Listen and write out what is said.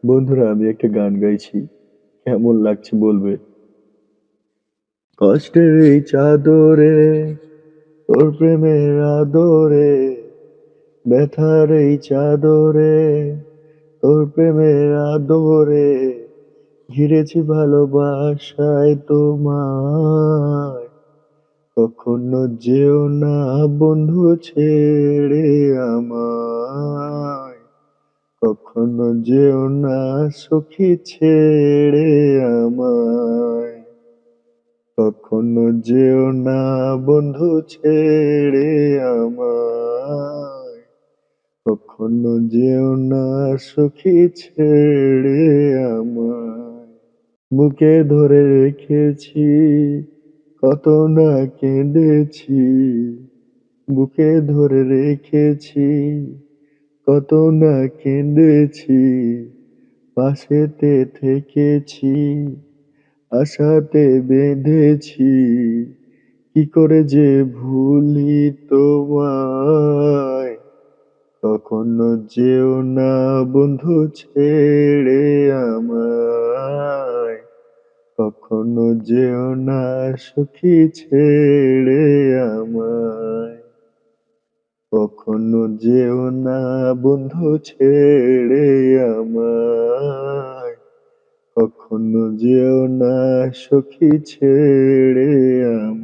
বন্ধুরা, আমি একটা গান গাইছি। কেমন লাগছে বলবে? কষ্টের এই চাদরে তোর প্রেমের আদরে, ব্যথার এই চাদরে তোর প্রেমের আদরে, ঘিরেছি ভালোবাসায় তোমায়। কখনো যেও না বন্ধু ছেড়ে আমায়, কখনো যেও না সখী ছেড়ে আমায়, কখনো যেও না বন্ধু ছেড়ে আমায়, কখনো যেও না সখী ছেড়ে আমায়। বুকে ধরে রেখেছি, কত না কেঁদেছি, বুকে ধরে রেখেছি, কত না কেঁদেছি, পাশেতে থেকেছি, আশাতে বেঁধেছি, কি করে যে ভুলি তোমায়। কখনো যেও না বন্ধু ছেড়ে আমায়, কখনো যেও না সখী ছেড়ে আমায়, কখনো যেও না বন্ধু ছেড়ে আমায়, কখনো যেও না সখী ছেড়ে আমায়।